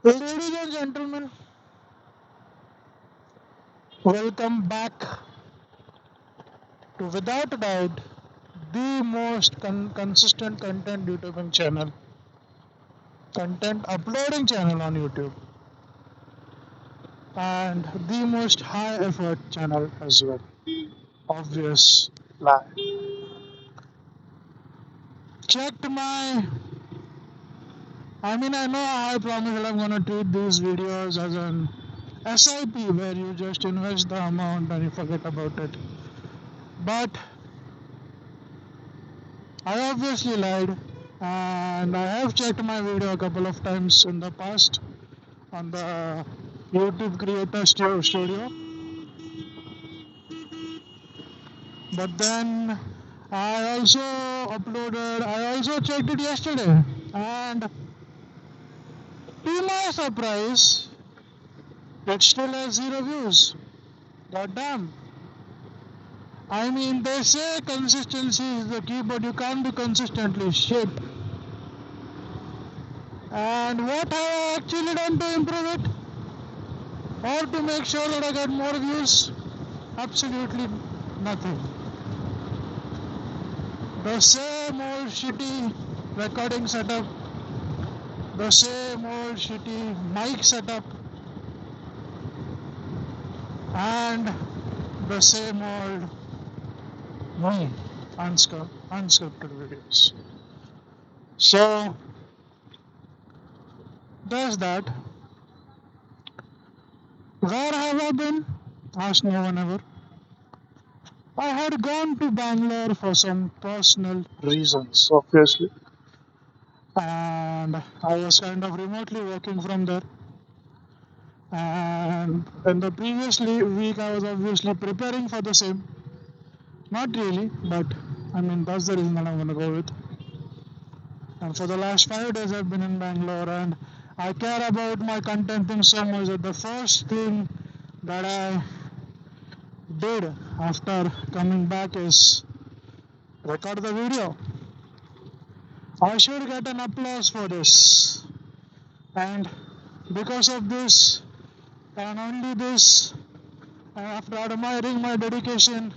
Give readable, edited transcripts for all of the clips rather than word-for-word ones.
Ladies and gentlemen, welcome back to without a doubt the most consistent content YouTubing channel, content uploading channel on YouTube, and the most high effort channel as well. Obvious lie. Checked my. I know I promised that I'm gonna treat these videos as an SIP where you just invest the amount and you forget about it. But I obviously lied, and I have checked my video a couple of times in the past on the YouTube Creator Studio, but then I also checked it yesterday, and to my surprise, it still has zero views. God damn. They say consistency is the key, but you can't be consistently shit. And what have I actually done to improve it? Or to make sure that I get more views? Absolutely nothing. The same old shitty recording setup, the same old shitty mic setup, and the same old me, unscripted videos. So, there's that. Where have I been? Ask no one ever. I had gone to Bangalore for some personal reasons, obviously. And I was kind of remotely working from there. And in the previous week, I was obviously preparing for the same. Not really, but that's the reason that I'm gonna go with. And for the last 5 days, I've been in Bangalore, and I care about my content thing so much that the first thing that I did after coming back is record the video. I should get an applause for this. And because of this, and only this, and after admiring my dedication,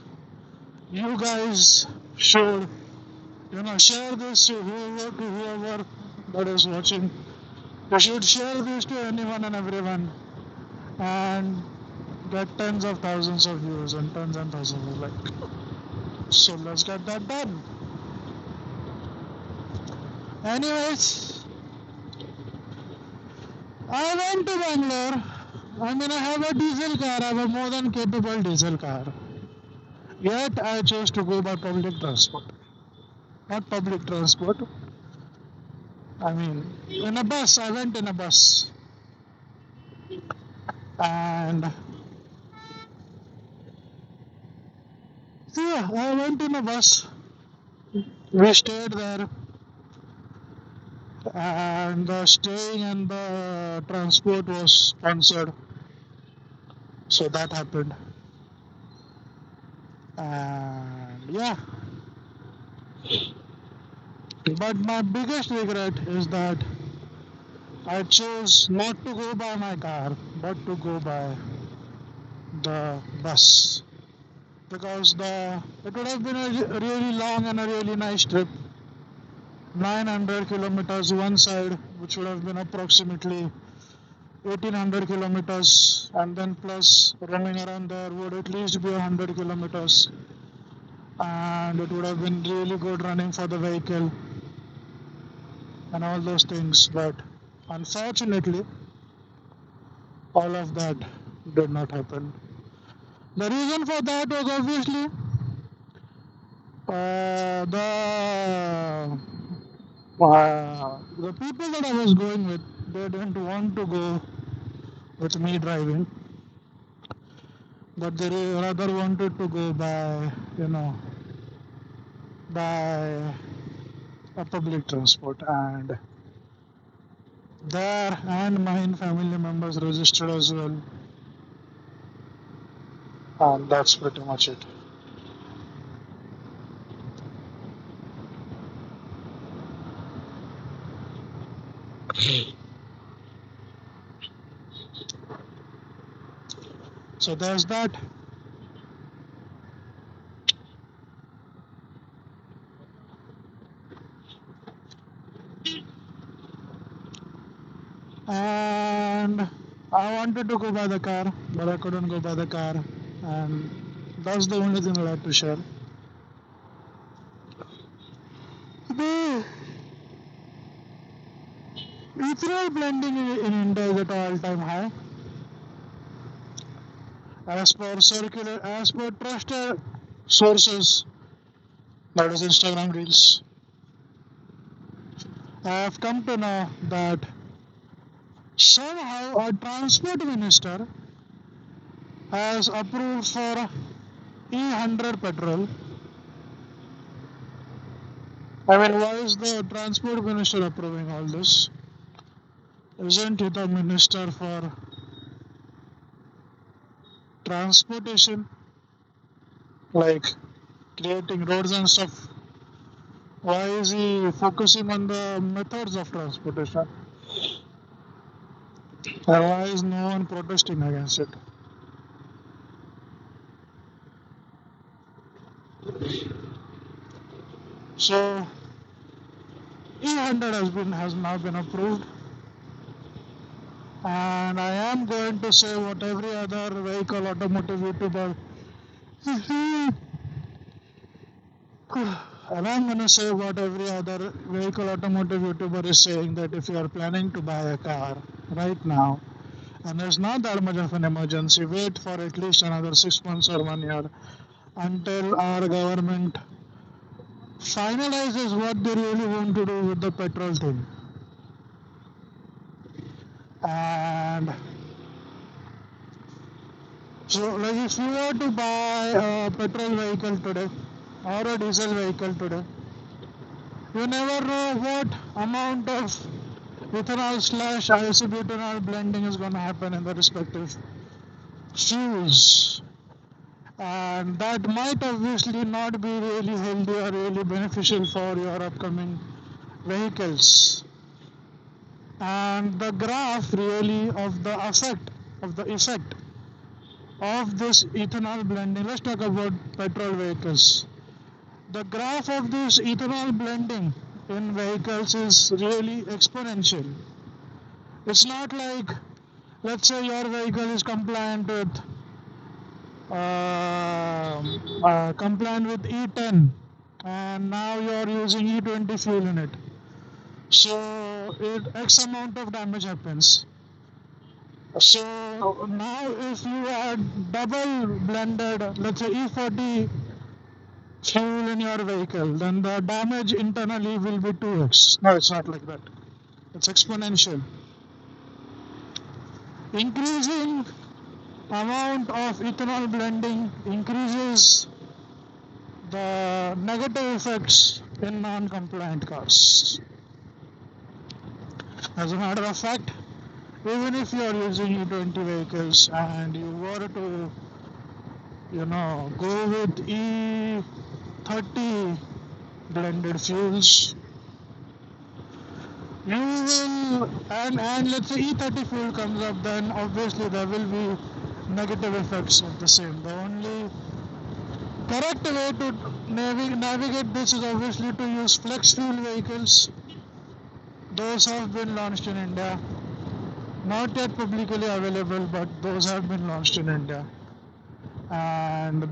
you guys should, share this to whoever that is watching. You should share this to anyone and everyone, and get tens of thousands of views and tens and thousands of likes. So let's get that done. Anyways, I went to Bangalore. I have a diesel car. I have a more than capable diesel car. Yet I chose to go by public transport. Not public transport. In a bus. I went in a bus. And yeah, I went in a bus. We stayed there. And the staying and the transport was sponsored. So that happened. And yeah. But my biggest regret is that I chose not to go by my car, but to go by the bus. Because it would have been a really long and a really nice trip. 900 kilometers one side, which would have been approximately 1800 kilometers, and then plus roaming around there would at least be 100 kilometers. And it would have been really good running for the vehicle and all those things. But unfortunately, all of that did not happen. The reason for that was obviously the people that I was going with, they didn't want to go with me driving, but they rather wanted to go by, by a public transport, and their and mine family members registered as well, and that's pretty much it. So there's that. And I wanted to go by the car, but I couldn't go by the car, and that's the only thing I had to share. The ethanol blending in India is at all-time high. As per trusted sources, that is Instagram Reels, I have come to know that somehow a transport minister has approved for E100 petrol. I mean, why is the transport minister approving all this? Isn't he the minister for transportation, like creating roads and stuff? Why is he focusing on the methods of transportation? And why is no one protesting against it? So E100 has now been approved, and I am going to say what every other vehicle automotive YouTuber and I'm going to say what every other vehicle automotive YouTuber is saying, that if you are planning to buy a car right now and there's not that much of an emergency, wait for at least another 6 months or 1 year until our government finalizes what they really want to do with the petrol thing. And so, like, if you were to buy a petrol vehicle today or a diesel vehicle today, you never know what amount of ethanol slash isobutanol blending is going to happen in the respective fuels. And that might obviously not be really healthy or really beneficial for your upcoming vehicles. And the graph really of the effect of this ethanol blending, let's talk about petrol vehicles. The graph of this ethanol blending in vehicles is really exponential. It's not like, let's say your vehicle is compliant with E10, and now you're using E20 fuel in it. So X amount of damage happens. So now if you add double blended, let's say E40 fuel in your vehicle, then the damage internally will be 2x. No, it's not like that. It's exponential. Increasing amount of ethanol blending increases the negative effects in non-compliant cars. As a matter of fact, even if you are using E20 vehicles and you were to, go with E30 blended fuels, you will, and let's say E30 fuel comes up, then obviously there will be negative effects of the same. The only correct way to navigate this is obviously to use flex fuel vehicles. Those have been launched in India. Not yet publicly available, but those have been launched in India. And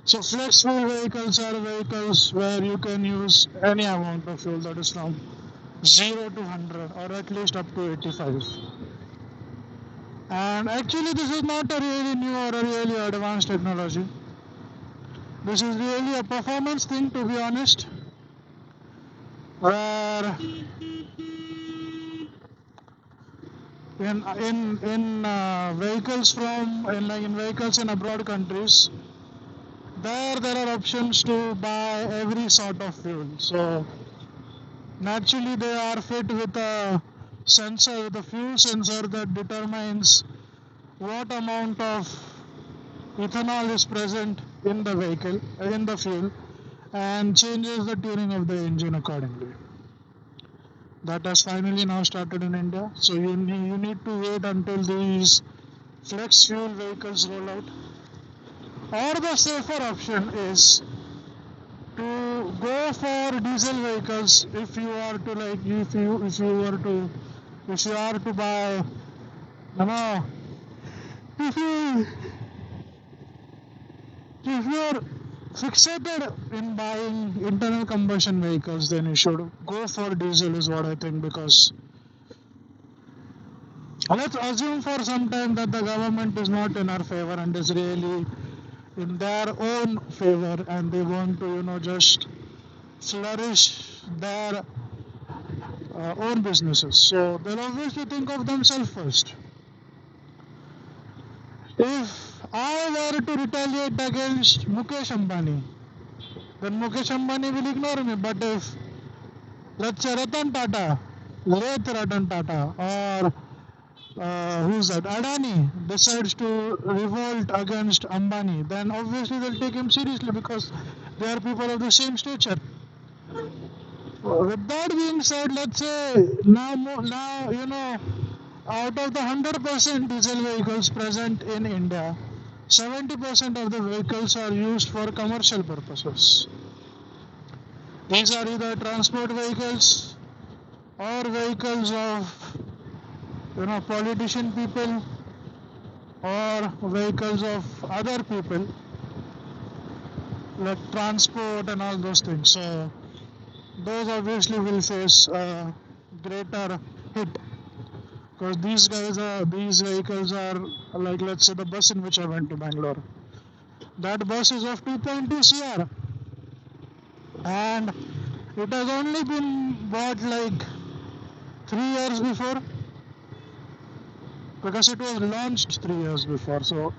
so flex fuel vehicles are vehicles where you can use any amount of fuel, that is from 0 to 100 or at least up to 85. And actually this is not a really new or a really advanced technology. This is really a performance thing, to be honest, where in vehicles in vehicles in abroad countries, there are options to buy every sort of fuel. So naturally they are fit with a sensor, with a fuel sensor that determines what amount of ethanol is present in the vehicle, in the fuel, and changes the tuning of the engine accordingly. That has finally now started in India. So you need to wait until these flex fuel vehicles roll out, or the safer option is to go for diesel vehicles if you are to like if you are to buy, you know, if you if you are fixated in buying internal combustion vehicles, then you should go for diesel is what I think, because let's assume for some time that the government is not in our favor and is really in their own favor, and they want to just flourish their own businesses, so they'll obviously think of themselves first. If I were to retaliate against Mukesh Ambani, then Mukesh Ambani will ignore me. But if, let's say, Ratan Tata, late Ratan Tata, or who's that, Adani, decides to revolt against Ambani, then obviously they'll take him seriously because they are people of the same stature. With that being said, let's say now out of the 100% diesel vehicles present in India, 70% of the vehicles are used for commercial purposes. These are either transport vehicles or vehicles of politician people or vehicles of other people, like transport and all those things. So those obviously will face a greater hit, because these vehicles are like, let's say, the bus in which I went to Bangalore. That bus is of 2.2 cr, and it has only been bought like 3 years before, because it was launched 3 years before. So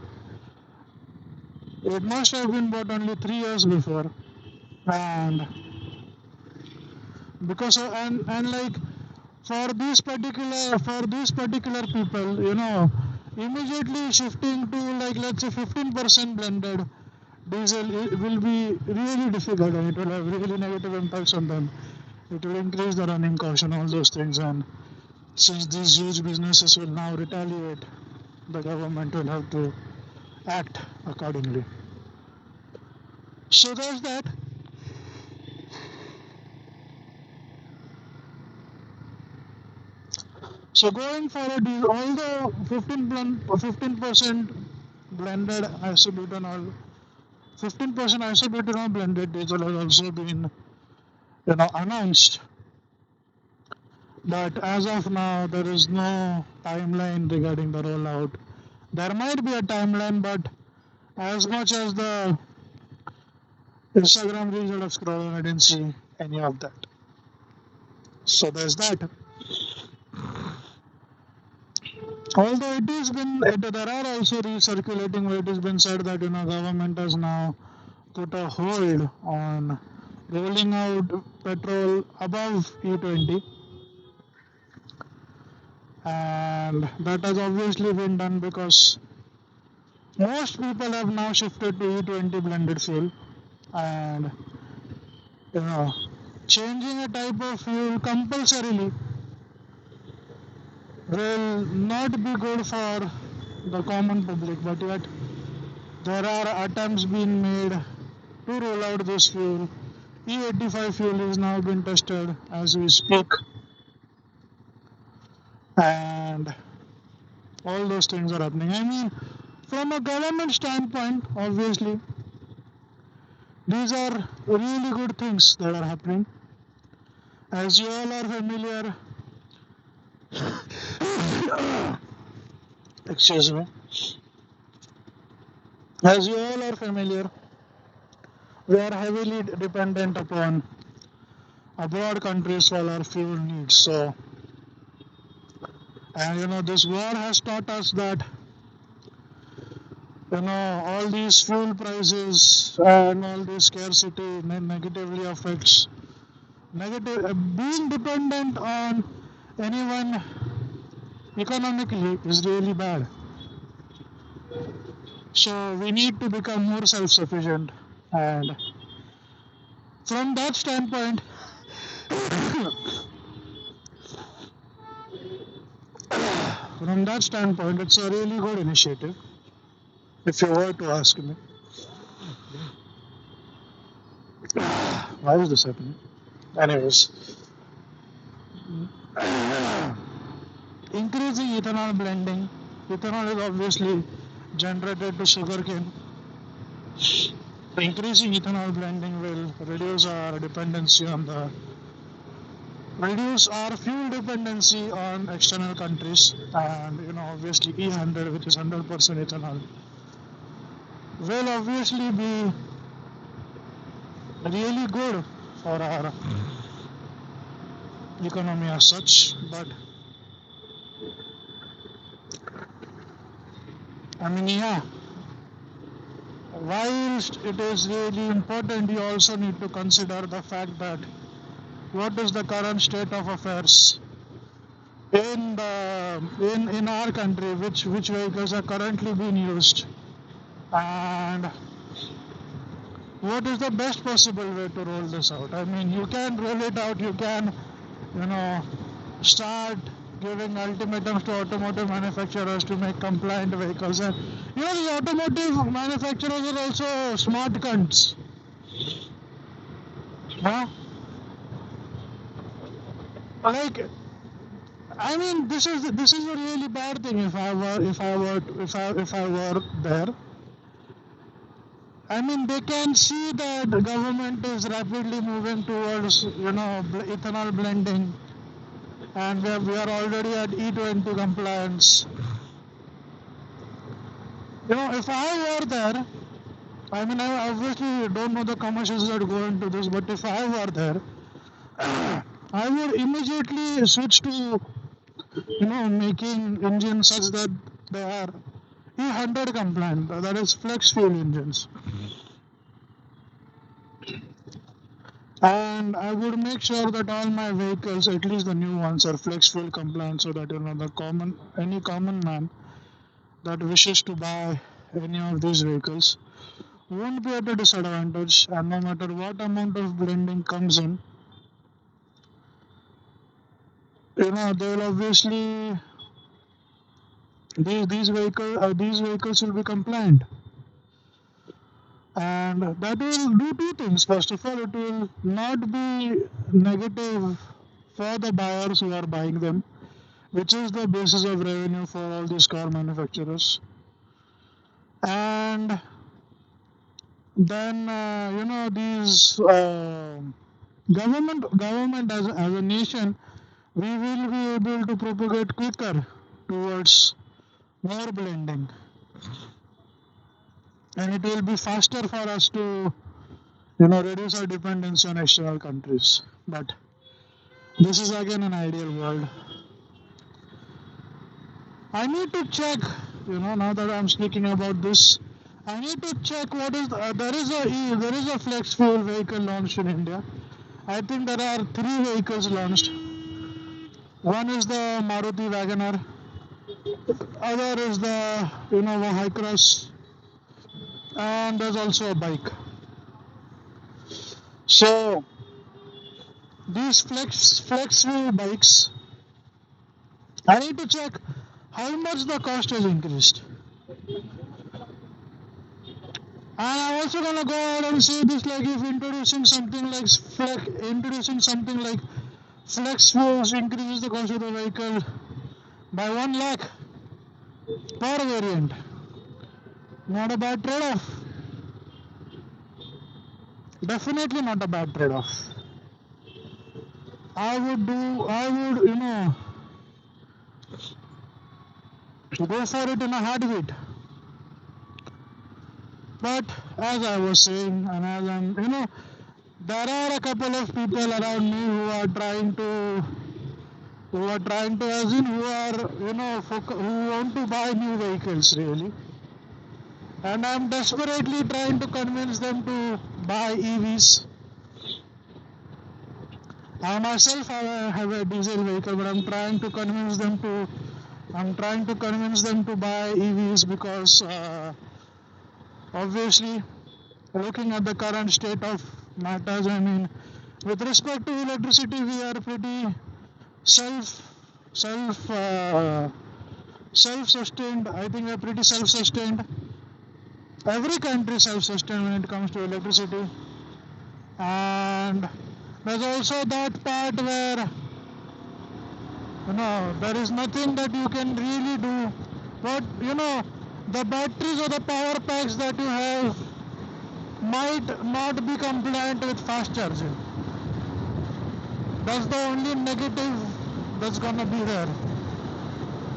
it must have been bought only 3 years before, and because of, and like for these particular people, immediately shifting to, like, let's say, 15% blended diesel, it will be really difficult, and it will have really negative impacts on them. It will increase the running cost and all those things, and since these huge businesses will now retaliate, the government will have to act accordingly. So there's that. So going forward, although 15% blended isobutanol, 15% isobutanol blended diesel has also been announced, but as of now there is no timeline regarding the rollout. There might be a timeline, but as much as the Instagram reels that I've scrolled, I didn't see any of that. So there's that. Although there are also recirculating where it has been said that government has now put a hold on rolling out petrol above E20, and that has obviously been done because most people have now shifted to E20 blended fuel, and you know changing a type of fuel compulsorily will not be good for the common public, but yet there are attempts being made to roll out this fuel. E85 fuel is now being tested as we speak, and all those things are happening. I mean, from a government standpoint, obviously, these are really good things that are happening. As you all are familiar, excuse me, as you all are familiar, we are heavily dependent upon abroad countries for our fuel needs. So, and this war has taught us that all these fuel prices and all this scarcity negatively affects being dependent on anyone economically is really bad. So we need to become more self-sufficient, and from that standpoint, from that standpoint, it's a really good initiative, if you were to ask me. Why is this happening? Anyways, increasing ethanol blending. Ethanol is obviously generated to sugarcane. Increasing ethanol blending will reduce our fuel dependency on external countries, and obviously E100, which is 100% ethanol, will obviously be really good for our economy as such. But yeah, whilst it is really important, you also need to consider the fact that what is the current state of affairs in our country, which vehicles are currently being used, and what is the best possible way to roll this out. You can roll it out, you can start giving ultimatums to automotive manufacturers to make compliant vehicles, and the automotive manufacturers are also smart cunts. Like, this is a really bad thing. If I were there, they can see that the government is rapidly moving towards ethanol blending, and we are already at E20 compliance. If I were there, I obviously don't know the commercials that go into this, but if I were there, I would immediately switch to making engines such that they are E100 compliant, that is flex fuel engines. And I would make sure that all my vehicles, at least the new ones, are flex fuel compliant, so that any common man that wishes to buy any of these vehicles won't be at a disadvantage. And no matter what amount of blending comes in, they'll obviously these vehicles will be compliant. And that will do two things. First of all, it will not be negative for the buyers who are buying them, which is the basis of revenue for all these car manufacturers. And then these government as a nation, we will be able to propagate quicker towards more blending, and it will be faster for us to reduce our dependency on external countries. But this is again an ideal world. I need to check, now that I'm speaking about this, I need to check what is there is a flex fuel vehicle launched in India. I think there are 3 vehicles launched. One is the Maruti Wagoner, other is the Innova Hycross, and there's also a bike. So these flex fuel bikes, I need to check how much the cost has increased. And I'm also gonna go ahead and say this, like, if introducing something like flex fuels increases the cost of the vehicle by 1 lakh per variant, not a bad trade-off. Definitely not a bad trade-off. I would go for it in a heartbeat. But as I was saying, and as I'm, there are a couple of people around me who are trying to, as in, who want to buy new vehicles, really. And I'm desperately trying to convince them to buy EVs. I myself have a diesel vehicle, but I'm trying to convince them to buy EVs, because obviously, looking at the current state of matters, with respect to electricity, we are pretty self self-sustained. I think we're pretty self-sustained. Every country is self-sustained when it comes to electricity. And there's also that part where there is nothing that you can really do. But the batteries or the power packs that you have might not be compliant with fast charging. That's the only negative that's gonna be there.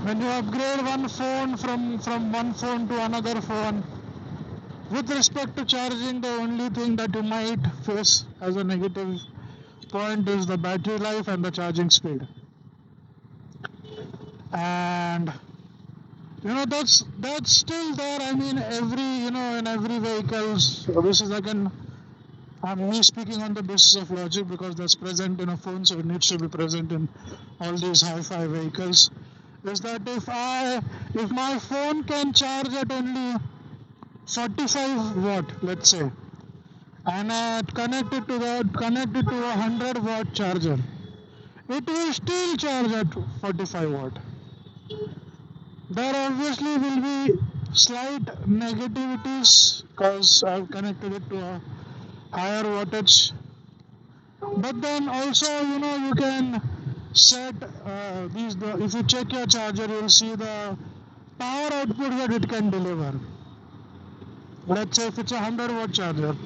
When you upgrade one phone from one phone to another phone, with respect to charging, the only thing that you might face as a negative point is the battery life and the charging speed. And that's still there. I mean, in every vehicles. This is again, I'm me speaking on the basis of logic because that's present in a phone, so it needs to be present in all these hi-fi vehicles. Is that if my phone can charge at only 45 watt, let's say, and I connect it to a 100-watt charger, it will still charge at 45 watt. There obviously will be slight negativities because I've connected it to a higher wattage. But then also, you can set if you check your charger, you'll see the power output that it can deliver. Let's say if it's a 100-watt charger,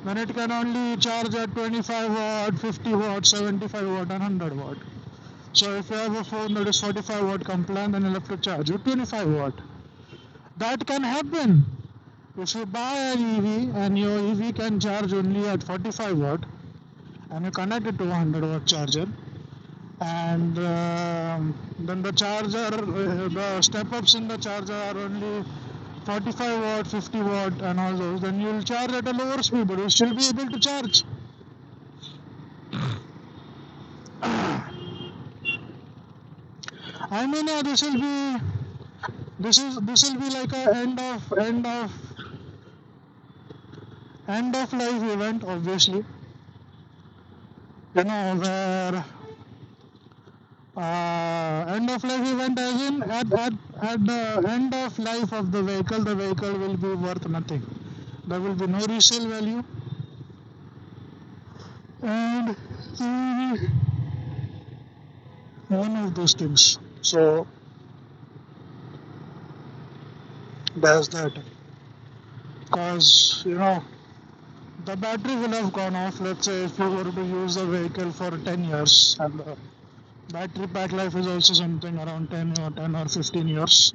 then it can only charge at 25 watt, 50 watt, 75 watt, and 100 watt. So if you have a phone that is 45 watt compliant, then you'll have to charge with 25 watt. That can happen. If you buy an EV and your EV can charge only at 45 watt and you connect it to a 100-watt charger, and then the charger, the step-ups in the charger are only 45 watt, 50 watt and all those, then you'll charge at a lower speed, but you'll still be able to charge. I mean, yeah, this will be like a end of life event, obviously. Where end of life event as in at the end of life of the vehicle will be worth nothing. There will be no resale value, and one of those things. So there's that. Because the battery will have gone off. Let's say if you were to use the vehicle for 10 years, and the battery pack life is also something around 10 or 15 years.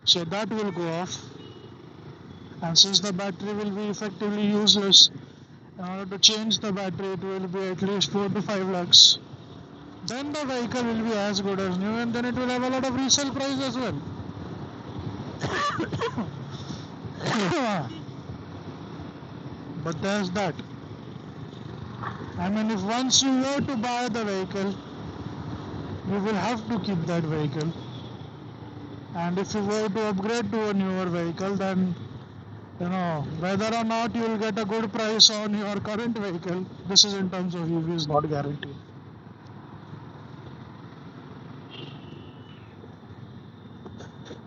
So that will go off, and since the battery will be effectively useless, in order to change the battery it will be at least 4 to 5 lakhs. Then the vehicle will be as good as new, and then it will have a lot of resale price as well. But there's that. I mean, if once you were to buy the vehicle, you will have to keep that vehicle. And if you were to upgrade to a newer vehicle, then whether or not you will get a good price on your current vehicle, this is in terms of EV, is not guaranteed.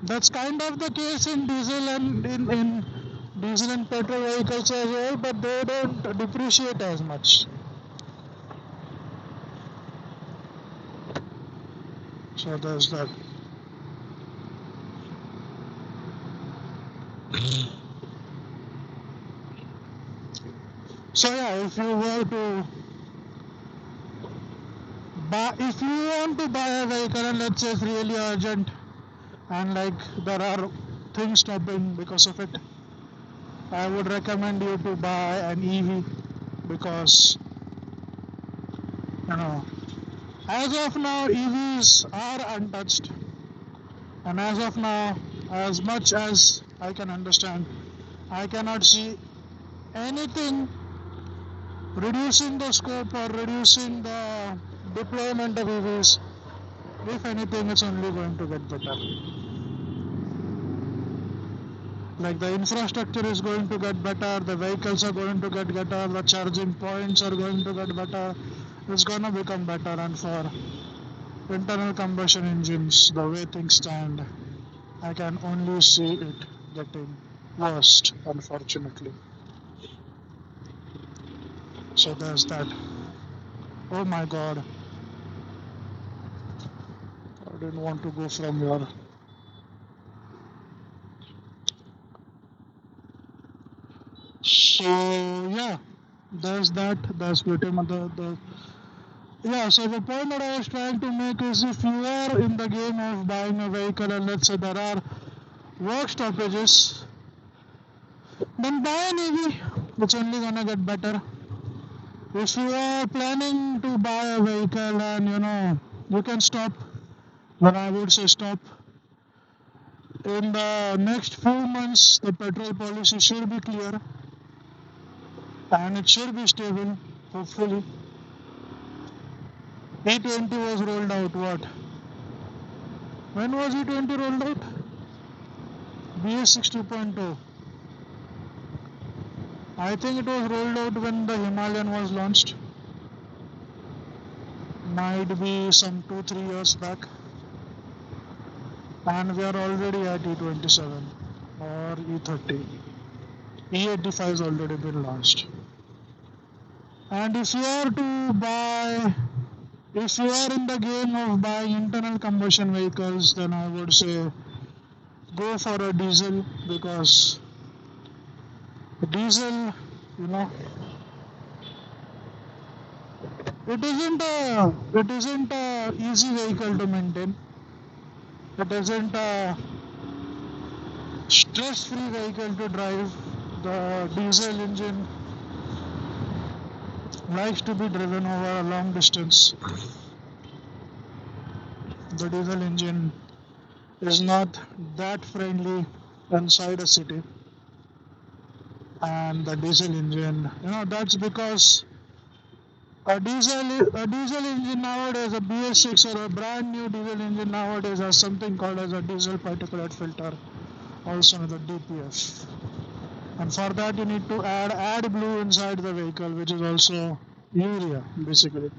That's kind of the case in diesel and in diesel and petrol vehicles as well, but they don't depreciate as much. So there's that. So yeah, if you want to buy a vehicle and let's say it's really urgent and like there are things stopping because of it, I would recommend you to buy an EV because as of now EVs are untouched, and as of now, as much as I can understand, I cannot see anything reducing the scope or reducing the deployment of EVs. If anything, it's only going to get better. Like the infrastructure is going to get better, the vehicles are going to get better, the charging points are going to get better. It's going to become better, and for internal combustion engines, the way things stand, I can only see it getting worse, unfortunately. So there's that. Oh my god, I didn't want to go from here. So yeah, there's that. That's pretty much the yeah. So the point that I was trying to make is if you are in the game of buying a vehicle and let's say there are work stoppages, then buy an EV. It's only gonna get better. If you are planning to buy a vehicle and you can stop, then I would say stop. In the next few months, the petrol policy should be clear and it should be stable, hopefully. E20 was rolled out, what? When was E20 rolled out? BS6 2.0. I think it was rolled out when the Himalayan was launched. Might be some 2-3 years back. And we are already at E27 or E30. E85 has already been launched. And if you are in the game of buying internal combustion vehicles, then I would say go for a diesel because diesel, you know, it isn't a easy vehicle to maintain. It isn't a stress-free vehicle to drive. The diesel engine likes to be driven over a long distance. The diesel engine is not that friendly inside a city, and the diesel engine, that's because a diesel engine nowadays, a BS6 or a brand new diesel engine nowadays has something called as a diesel particulate filter, also known as DPF. And for that you need to add AdBlue inside the vehicle, which is also urea basically.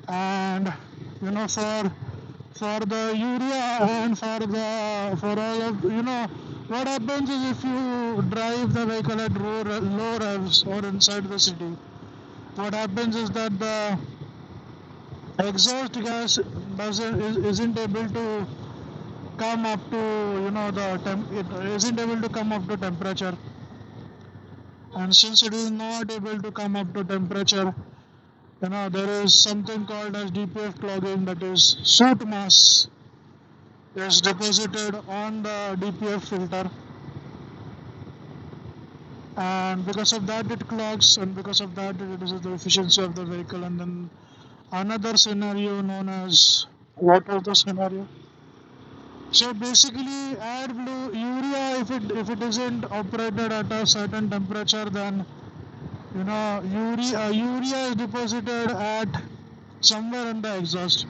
And for the urea and for all of what happens is if you drive the vehicle at low revs or inside the city, what happens is that the exhaust gas isn't able to come up to it isn't able to come up to temperature, and since it is not able to come up to temperature, there is something called as DPF clogging, that is soot mass is deposited on the DPF filter, and because of that it clogs, and because of that it reduces the efficiency of the vehicle. And then another scenario known as, what was the scenario? So basically, AdBlue urea, if it isn't operated at a certain temperature, then urea is deposited at somewhere in the exhaust,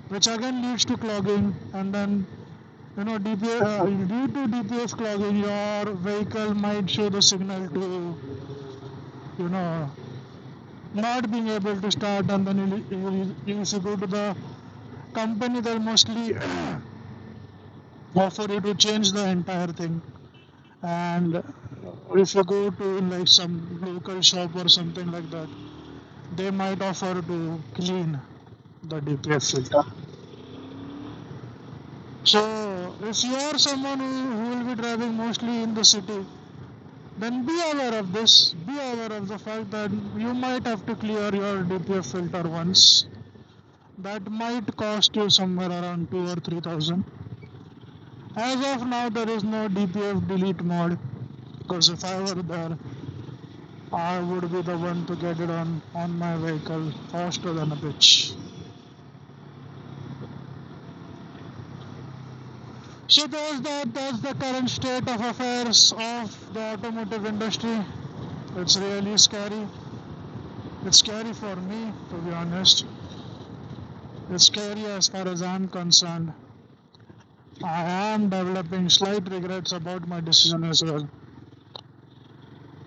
which again leads to clogging, and then due to DPF clogging, your vehicle might show the signal to you know not being able to start, and then if you go to the company, they'll mostly offer you to change the entire thing. And if you go to like some local shop or something like that, they might offer to clean the DPF filter. So if you are someone who will be driving mostly in the city, then be aware of this. Be aware of the fact that you might have to clear your DPF filter once. That might cost you somewhere around 2 or 3 thousand. As of now, there is no DPF delete mode, because if I were there, I would be the one to get it on my vehicle faster than a bitch. So that's the current state of affairs of the automotive industry. It's really scary. It's scary for me, to be honest. It's scary as far as I'm concerned. I am developing slight regrets about my decision as well.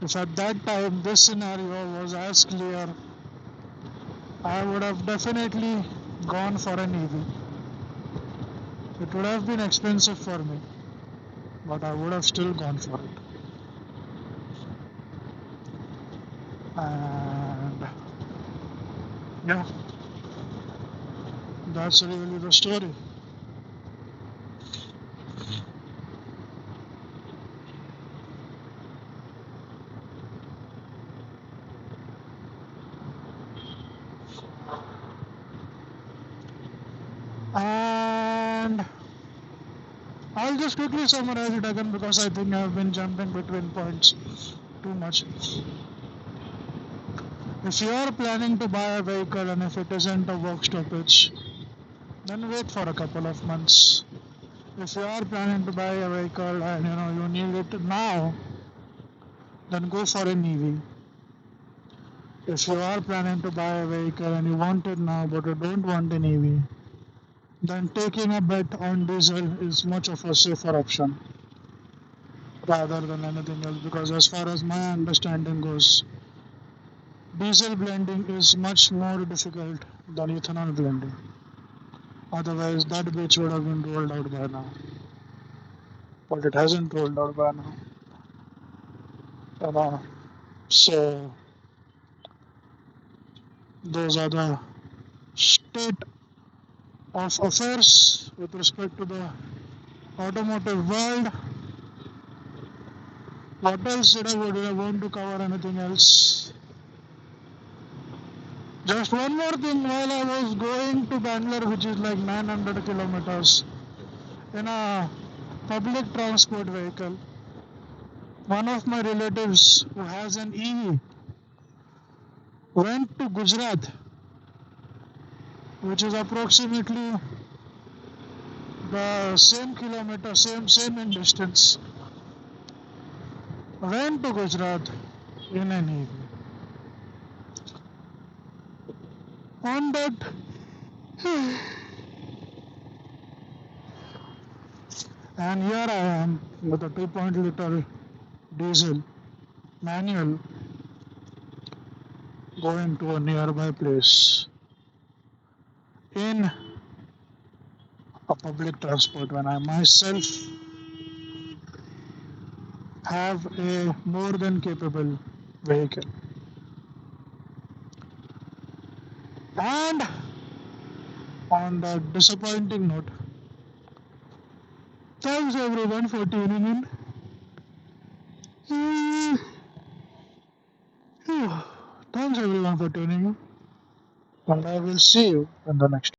If at that time this scenario was as clear, I would have definitely gone for an EV. It would have been expensive for me, but I would have still gone for it. And yeah, that's really the story. And I'll just quickly summarize it again because I think I've been jumping between points too much. If you are planning to buy a vehicle and if it isn't a work stoppage, then wait for a couple of months. If you are planning to buy a vehicle and you need it now, then go for an EV. If you are planning to buy a vehicle and you want it now but you don't want an EV, then taking a bet on diesel is much of a safer option rather than anything else, because as far as my understanding goes, diesel blending is much more difficult than ethanol blending. Otherwise, that bitch would have been rolled out by now. But it hasn't rolled out by now. So, those are the state of affairs with respect to the automotive world. What else would I want to cover? Anything else? Just one more thing. While I was going to Bangalore, which is like 900 kilometers, in a public transport vehicle, one of my relatives who has an EV went to Gujarat, which is approximately the same kilometer, same in distance. Went to Gujarat in an EV. On that, and here I am with a 2.0 liter diesel manual going to a nearby place in a public transport when I myself have a more than capable vehicle. And on that disappointing note, thanks everyone for tuning in. Thanks everyone for tuning in, and I will see you in the next